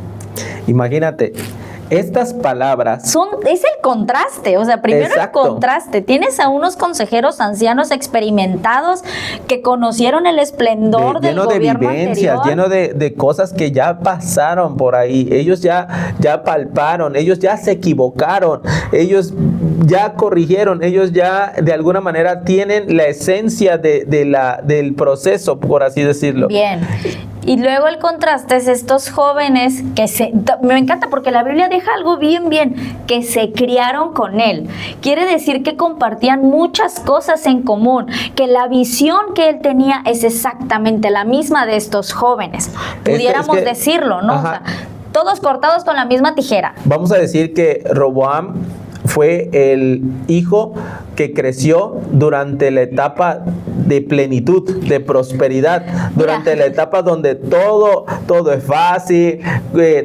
Imagínate. Estas palabras es el contraste, o sea, primero Exacto. el contraste. Tienes a unos consejeros ancianos experimentados que conocieron el esplendor del lleno de gobierno vivencias, anterior. lleno de cosas que ya pasaron por ahí. Ellos ya palparon, ellos ya se equivocaron, ellos ya corrigieron, ellos ya de alguna manera tienen la esencia del proceso, por así decirlo. Bien. Y luego el contraste es estos jóvenes me encanta porque la Biblia deja algo bien, que se criaron con él. Quiere decir que compartían muchas cosas en común, que la visión que él tenía es exactamente la misma de estos jóvenes. Pudiéramos decirlo, ¿no? O sea, todos cortados con la misma tijera. Vamos a decir que Roboam fue el hijo que creció durante la etapa de plenitud, de prosperidad, durante la etapa donde todo es fácil,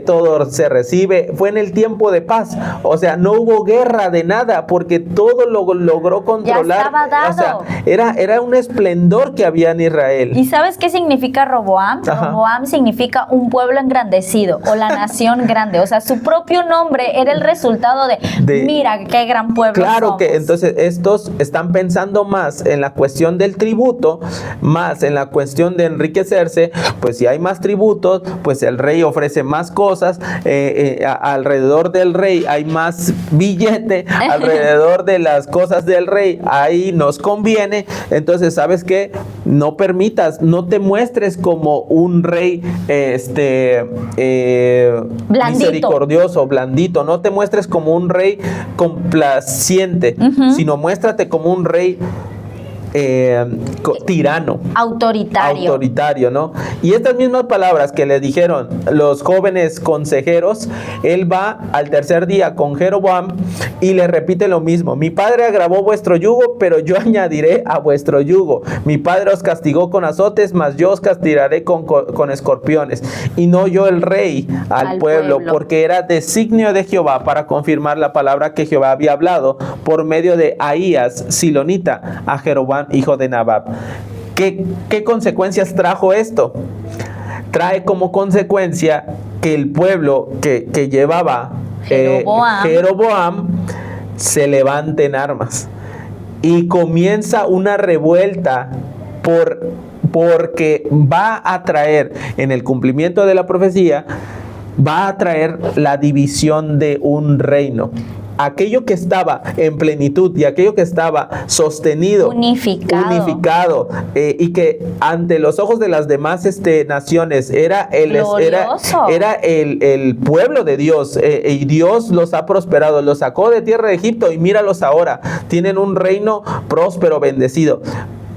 todo se recibe. Fue en el tiempo de paz, o sea, no hubo guerra de nada, porque todo lo logró controlar. Ya estaba dado. O sea, era un esplendor que había en Israel. ¿Y sabes qué significa Roboam? Ajá. Roboam significa un pueblo engrandecido o la nación grande, o sea, su propio nombre era el resultado de mira qué gran pueblo Claro somos. que entonces estos están pensando más en la cuestión del tributo, más en la cuestión de enriquecerse. Pues si hay más tributos, pues el rey ofrece más cosas, alrededor del rey hay más billete, alrededor de las cosas del rey ahí nos conviene. Entonces, ¿sabes qué? No permitas, no te muestres como un rey misericordioso, blandito, no te muestres como un rey complaciente, sino muéstrate como un rey tirano, autoritario, ¿no? Y estas mismas palabras que le dijeron los jóvenes consejeros, él va al tercer día con Jeroboam y le repite lo mismo: mi padre agravó vuestro yugo, pero yo añadiré a vuestro yugo. Mi padre os castigó con azotes, mas yo os castigaré con escorpiones. Y no yo el rey al pueblo, porque era designio de Jehová para confirmar la palabra que Jehová había hablado por medio de Ahías, silonita, a Jeroboam, hijo de Nabab. ¿Qué consecuencias trajo esto? Trae como consecuencia que el pueblo que llevaba Jeroboam se levante en armas y comienza una revuelta porque va a traer en el cumplimiento de la profecía, va a traer la división de un reino. Aquello que estaba en plenitud y aquello que estaba sostenido, unificado, y que ante los ojos de las demás naciones era el pueblo de Dios, y Dios los ha prosperado, los sacó de tierra de Egipto y míralos ahora, tienen un reino próspero, bendecido.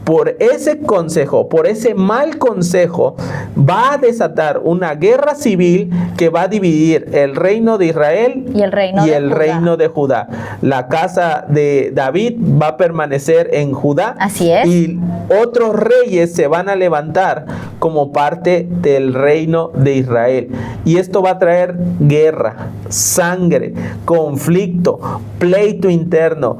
Por ese consejo, por ese mal consejo, va a desatar una guerra civil que va a dividir el reino de Israel y el reino de Judá. La casa de David va a permanecer en Judá. Así es. Y otros reyes se van a levantar como parte del reino de Israel. Y esto va a traer guerra, sangre, conflicto, pleito interno.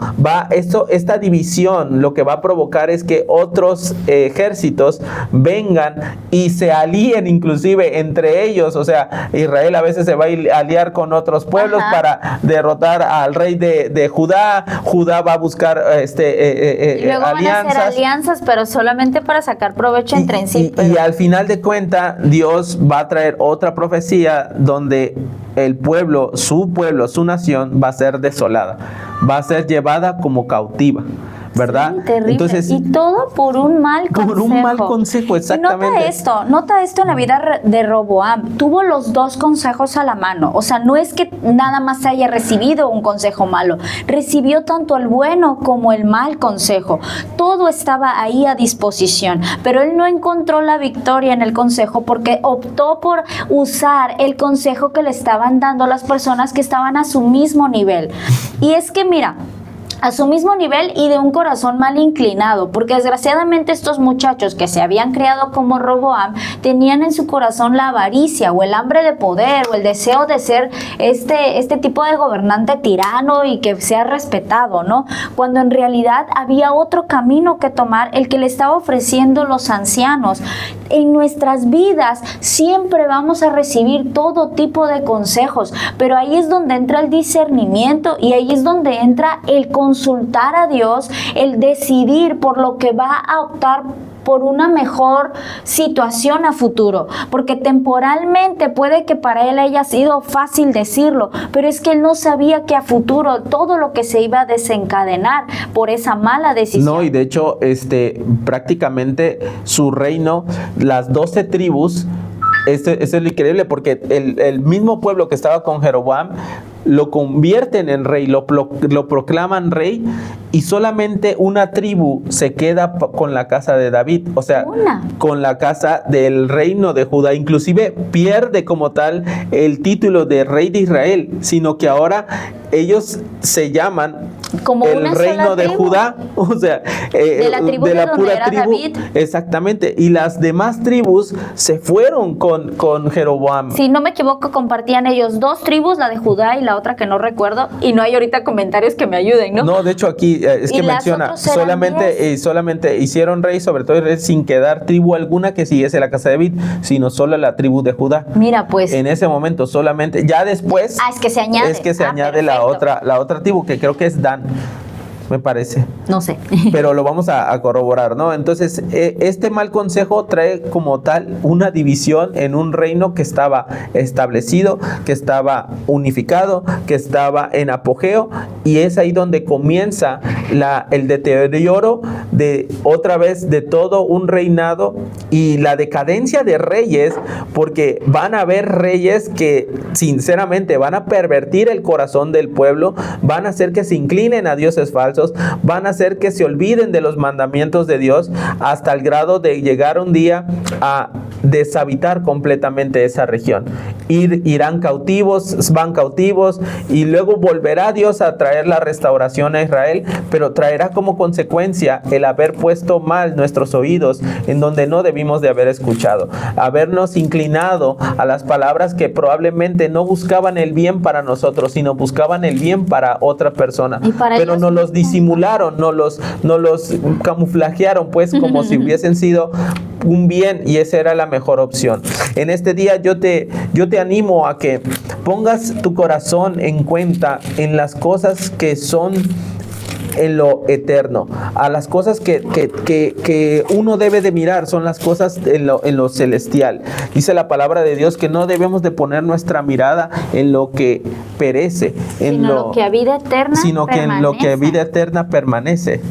Esta división lo que va a provocar es que otros ejércitos vengan y se alíen inclusive entre ellos. O sea, Israel a veces se va a aliar con otros pueblos para derrotar al rey de Judá. Judá va a buscar y luego alianzas. Van a hacer alianzas, pero solamente para sacar provecho entre sí. Y al final de cuentas, Dios va a traer otra profecía donde el pueblo, su nación, va a ser desolada, va a ser llevada como cautiva. ¿Verdad? Sí, terrible. Entonces, y todo por un mal consejo. Por un mal consejo, exactamente. Y nota esto en la vida de Roboam. Tuvo los dos consejos a la mano. O sea, no es que nada más haya recibido un consejo malo. Recibió tanto el bueno como el mal consejo. Todo estaba ahí a disposición. Pero él no encontró la victoria en el consejo porque optó por usar el consejo que le estaban dando las personas que estaban a su mismo nivel. Y es que, mira, a su mismo nivel y de un corazón mal inclinado, porque desgraciadamente estos muchachos que se habían criado como Roboam tenían en su corazón la avaricia o el hambre de poder o el deseo de ser este tipo de gobernante tirano y que sea respetado, ¿no? Cuando en realidad había otro camino que tomar, el que le estaba ofreciendo los ancianos. En nuestras vidas siempre vamos a recibir todo tipo de consejos, pero ahí es donde entra el discernimiento y ahí es donde entra el consultar a Dios, el decidir por lo que va a optar por una mejor situación a futuro, porque temporalmente puede que para él haya sido fácil decirlo, pero es que él no sabía que a futuro todo lo que se iba a desencadenar por esa mala decisión. No, y de hecho, prácticamente su reino, las 12 tribus, eso es lo increíble, porque el mismo pueblo que estaba con Jeroboam lo convierten en rey, lo proclaman rey, y solamente una tribu se queda con la casa de David, o sea, con la casa del reino de Judá. Inclusive pierde como tal el título de rey de Israel, sino que ahora ellos se llaman como el una reino sola de tribu. Judá, o sea, de la tribu de donde pura era tribu, David. exactamente, y las demás tribus se fueron con Jeroboam. Si no me equivoco, compartían ellos 2 tribus, la de Judá y la otra que no recuerdo, y no hay ahorita comentarios que me ayuden, ¿no? No, de hecho aquí es que menciona, solamente hicieron rey, sobre todo sin quedar tribu alguna que siguiese la casa de David, sino solo la tribu de Judá. Mira, pues. En ese momento solamente, ya después. Es que se añade. Es que se añade la otra tribu, que creo que es Dan, me parece. No sé. Pero lo vamos a corroborar, ¿no? Entonces, este mal consejo trae como tal una división en un reino que estaba establecido, que estaba unificado, que estaba en apogeo, y es ahí donde comienza el deterioro de otra vez de todo un reinado y la decadencia de reyes, porque van a haber reyes que sinceramente van a pervertir el corazón del pueblo, van a hacer que se inclinen a dioses falsos, van a hacer que se olviden de los mandamientos de Dios, hasta el grado de llegar un día a deshabitar completamente esa región. Irán cautivos, van cautivos, y luego volverá Dios a traer la restauración a Israel, pero traerá como consecuencia el haber puesto mal nuestros oídos en donde no debimos de haber escuchado, habernos inclinado a las palabras que probablemente no buscaban el bien para nosotros, sino buscaban el bien para otra persona, pero no los disimularon, no los camuflajearon, pues, como si hubiesen sido un bien, y esa era la mejor opción. En este día yo te animo a que pongas tu corazón en cuenta en las cosas que son en lo eterno. A las cosas que uno debe de mirar son las cosas en lo celestial. Dice la palabra de Dios que no debemos de poner nuestra mirada en lo que perece, Sino lo que a vida eterna sino que en lo que a vida eterna permanece.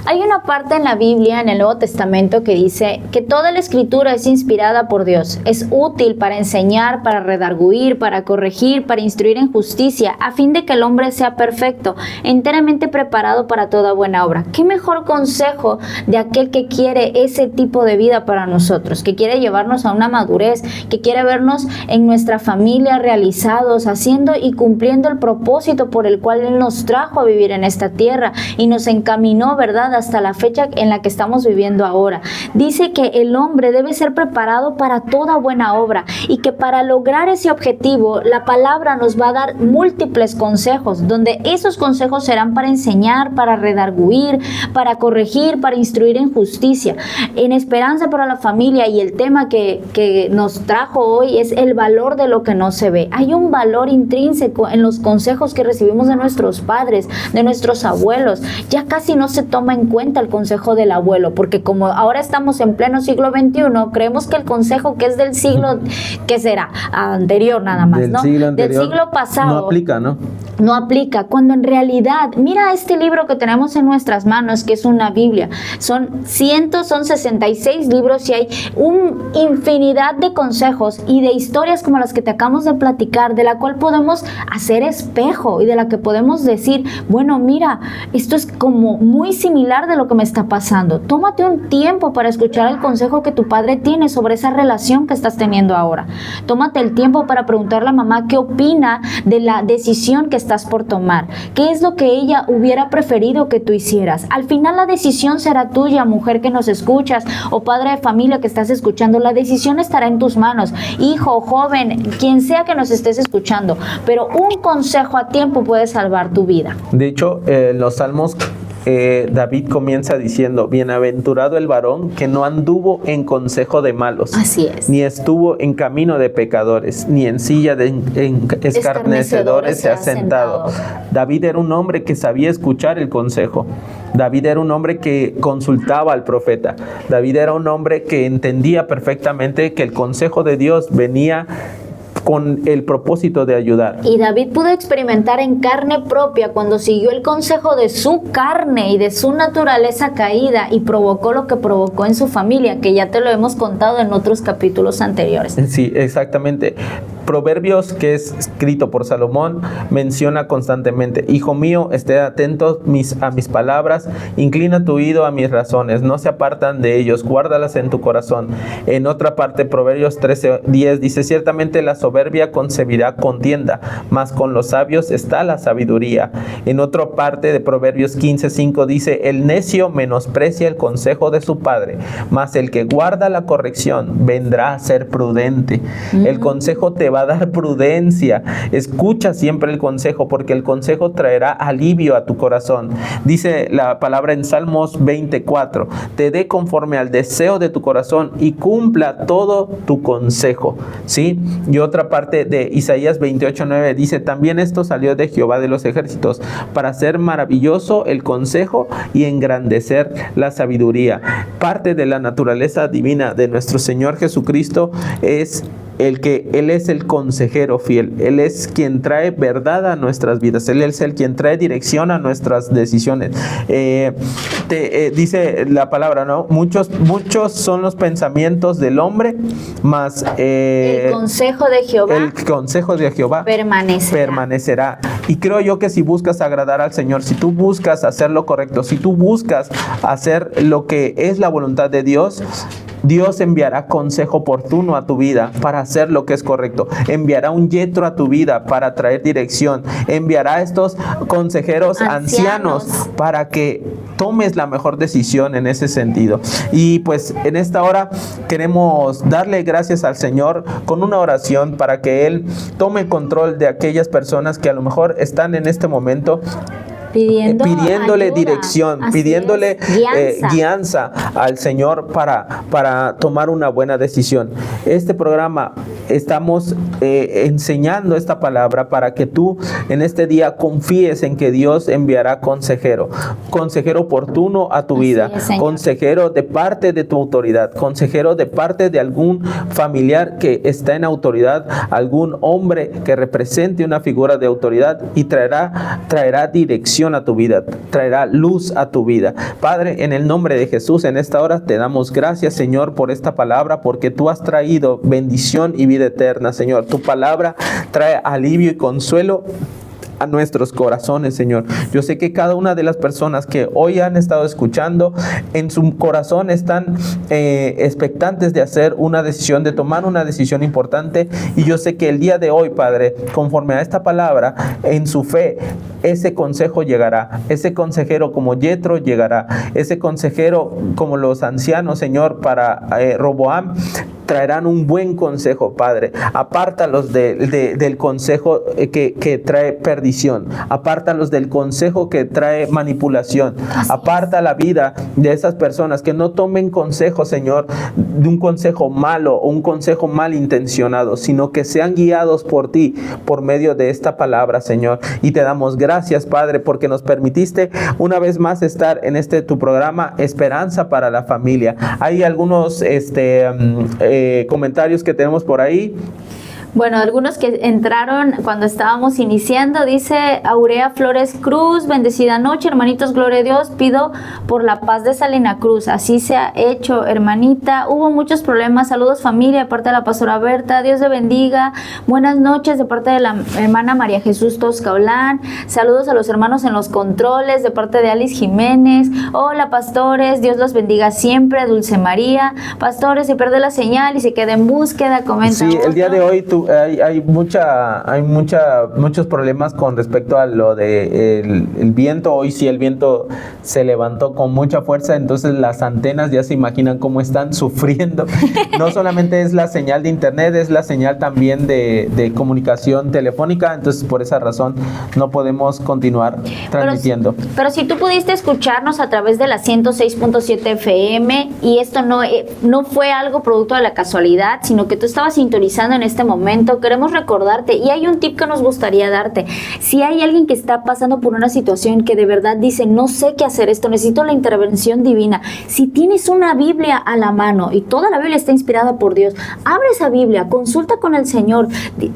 Hay una parte en la Biblia, en el Nuevo Testamento, que dice que toda la escritura es inspirada por Dios. Es útil para enseñar, para redarguir, para corregir, para instruir en justicia, a fin de que el hombre sea perfecto, enteramente preparado para toda buena obra. ¿Qué mejor consejo de aquel que quiere ese tipo de vida para nosotros? Que quiere llevarnos a una madurez, que quiere vernos en nuestra familia realizados, haciendo y cumpliendo el propósito por el cual Él nos trajo a vivir en esta tierra y nos encaminó, ¿verdad?, hasta la fecha en la que estamos viviendo ahora. Dice que el hombre debe ser preparado para toda buena obra y que para lograr ese objetivo la palabra nos va a dar múltiples consejos, donde esos consejos serán para enseñar, para redarguir, para corregir, para instruir en justicia, en esperanza para la familia. Y el tema que nos trajo hoy es el valor de lo que no se ve. Hay un valor intrínseco en los consejos que recibimos de nuestros padres, de nuestros abuelos. Ya casi no se toma en cuenta el consejo del abuelo, porque como ahora estamos en pleno siglo XXI, creemos que el consejo que es del siglo, ¿qué será? Anterior nada más, Del ¿no? siglo anterior, del siglo pasado. no aplica, ¿no? No aplica, cuando en realidad, mira este libro que tenemos en nuestras manos, que es una Biblia. Son 66 libros y hay una infinidad de consejos y de historias como las que te acabamos de platicar, de la cual podemos hacer espejo y de la que podemos decir, bueno, mira, esto es como muy similar de lo que me está pasando. Tómate un tiempo para escuchar el consejo que tu padre tiene sobre esa relación que estás teniendo ahora. Tómate el tiempo para preguntarle a mamá qué opina de la decisión que estás por tomar. ¿Qué es lo que ella hubiera preferido que tú hicieras? Al final la decisión será tuya, mujer que nos escuchas, o padre de familia que estás escuchando. La decisión estará en tus manos, hijo, joven, quien sea que nos estés escuchando, pero un consejo a tiempo puede salvar tu vida. De hecho, los salmos, David comienza diciendo: bienaventurado el varón que no anduvo en consejo de malos, Así es, ni estuvo en camino de pecadores, ni en silla de escarnecedores se ha sentado. David era un hombre que sabía escuchar el consejo. David era un hombre que consultaba al profeta. David era un hombre que entendía perfectamente que el consejo de Dios venía con el propósito de ayudar. Y David pudo experimentar en carne propia cuando siguió el consejo de su carne y de su naturaleza caída y provocó lo que provocó en su familia, que ya te lo hemos contado en otros capítulos anteriores. Sí, exactamente. Proverbios, que es escrito por Salomón, menciona constantemente: hijo mío, esté atento a mis palabras, inclina tu oído a mis razones, no se apartan de ellos, guárdalas en tu corazón. En otra parte, Proverbios 13:10 dice: ciertamente la soberbia concebirá contienda, mas con los sabios está la sabiduría. En otra parte de Proverbios 15:5 dice: el necio menosprecia el consejo de su padre, mas el que guarda la corrección vendrá a ser prudente. El consejo te va a dar prudencia. Escucha siempre el consejo, porque el consejo traerá alivio a tu corazón. Dice la palabra en Salmos 24: te dé conforme al deseo de tu corazón y cumpla todo tu consejo. ¿Sí? Y otra parte de Isaías 28:9 dice: también esto salió de Jehová de los ejércitos, para hacer maravilloso el consejo y engrandecer la sabiduría. Parte de la naturaleza divina de nuestro Señor Jesucristo es Él es el consejero fiel. Él es quien trae verdad a nuestras vidas. Él es el quien trae dirección a nuestras decisiones. Dice la palabra, ¿no? Muchos son los pensamientos del hombre, mas el consejo de Jehová permanecerá. Y creo yo que si buscas agradar al Señor, si tú buscas hacer lo correcto, si tú buscas hacer lo que es la voluntad de Dios, Dios enviará consejo oportuno a tu vida para hacer lo que es correcto. Enviará un Yetro a tu vida para traer dirección. Enviará estos consejeros ancianos para que tomes la mejor decisión en ese sentido. Y pues en esta hora queremos darle gracias al Señor con una oración para que Él tome control de aquellas personas que a lo mejor están en este momento pidiéndole ayuda, dirección, pidiéndole guianza al Señor para tomar una buena decisión. Este programa estamos enseñando esta palabra para que tú en este día confíes en que Dios enviará consejero oportuno a tu vida, es, Señor. consejero de parte de tu autoridad, consejero de parte de algún familiar que está en autoridad, algún hombre que represente una figura de autoridad y traerá dirección a tu vida, traerá luz a tu vida. Padre, en el nombre de Jesús, en esta hora te damos gracias, Señor, por esta palabra, porque tú has traído bendición y vida eterna, Señor. Tu palabra trae alivio y consuelo a nuestros corazones, Señor. Yo sé que cada una de las personas que hoy han estado escuchando, en su corazón están expectantes de hacer una decisión, de tomar una decisión importante, y yo sé que el día de hoy, Padre, conforme a esta palabra, en su fe, ese consejo llegará, ese consejero como Yetro llegará, ese consejero como los ancianos, Señor, para Roboam, traerán un buen consejo, Padre. Apártalos del consejo que trae perdición. Apártalos del consejo que trae manipulación. Aparta la vida de esas personas que no tomen consejo, Señor, de un consejo malo o un consejo malintencionado, sino que sean guiados por ti, por medio de esta palabra, Señor. Y te damos gracias, Padre, porque nos permitiste una vez más estar en tu programa Esperanza para la Familia. Hay algunos comentarios que tenemos por ahí. Bueno, algunos que entraron cuando estábamos iniciando, dice Aurea Flores Cruz: bendecida noche, hermanitos, gloria a Dios, pido por la paz de Salina Cruz, así se ha hecho, hermanita, hubo muchos problemas, saludos familia, de parte de la pastora Berta, Dios le bendiga, buenas noches, de parte de la hermana María Jesús Toscaulán, saludos a los hermanos en los controles, de parte de Alice Jiménez, hola pastores, Dios los bendiga siempre, Dulce María, pastores, se pierde la señal y se queda en búsqueda, comenta. Sí, el día de hoy hay muchos problemas con respecto a lo de el viento. Hoy sí el viento se levantó con mucha fuerza, entonces las antenas ya se imaginan cómo están sufriendo. No solamente es la señal de internet, es la señal también de comunicación telefónica, entonces por esa razón no podemos continuar transmitiendo. Pero si tú pudiste escucharnos a través de la 106.7 FM y esto no fue algo producto de la casualidad, sino que tú estabas sintonizando en este momento, queremos recordarte, y hay un tip que nos gustaría darte. Si hay alguien que está pasando por una situación que de verdad dice, no sé qué hacer esto, necesito la intervención divina, si tienes una Biblia a la mano y toda la Biblia está inspirada por Dios, abre esa Biblia, consulta con el Señor,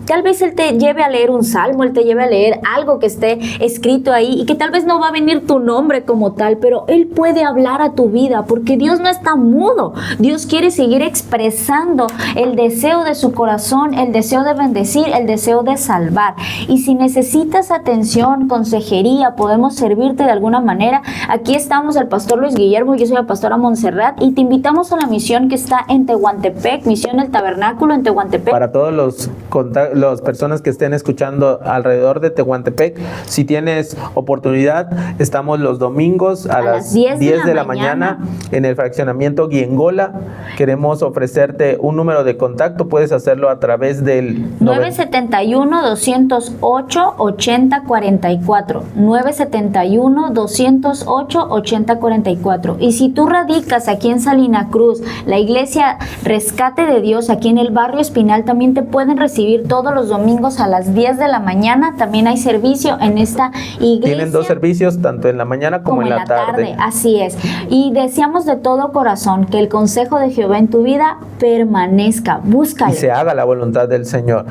tal vez Él te lleve a leer un salmo, Él te lleve a leer algo que esté escrito ahí y que tal vez no va a venir tu nombre como tal, pero Él puede hablar a tu vida, porque Dios no está mudo. Dios quiere seguir expresando el deseo de su corazón, el deseo de bendecir, el deseo de salvar. Y si necesitas atención, consejería, podemos servirte de alguna manera. Aquí estamos el pastor Luis Guillermo, yo soy la pastora Montserrat, y te invitamos a la misión que está en Tehuantepec, Misión El Tabernáculo en Tehuantepec. Para todos las personas que estén escuchando alrededor de Tehuantepec, si tienes oportunidad, estamos los domingos a las 10 de la mañana en el fraccionamiento Guiengola. Queremos ofrecerte un número de contacto, puedes hacerlo a través del 971-208-8044, 971-208-8044. Y si tú radicas aquí en Salina Cruz, la iglesia Rescate de Dios, aquí en el barrio Espinal, también te pueden recibir todos los domingos a las 10 de la mañana. También hay servicio en esta iglesia. Tienen dos servicios, tanto en la mañana como en la tarde. Así es. Y deseamos de todo corazón que el consejo de Jehová en tu vida permanezca. Búscale. Y se haga la voluntad del Señor.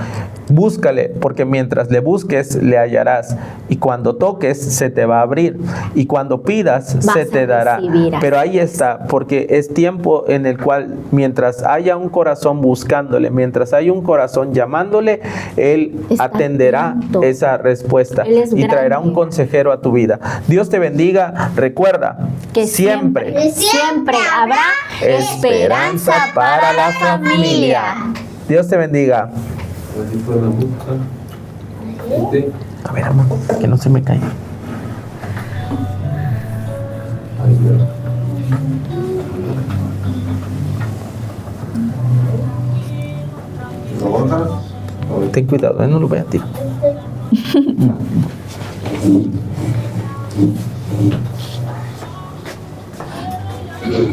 Búscale, porque mientras le busques, le hallarás. Y cuando toques, se te va a abrir. Y cuando pidas, se te dará. Pero ahí está, porque es tiempo en el cual, mientras haya un corazón buscándole, mientras haya un corazón llamándole, Él atenderá esa respuesta y traerá un consejero a tu vida. Dios te bendiga. Recuerda que siempre habrá esperanza para la familia. Dios te bendiga. Así fue la música. A ver, amor, que no se me caiga. Ay, Dios. ¿Lo botas? Ten cuidado, no lo voy a tirar. Creo que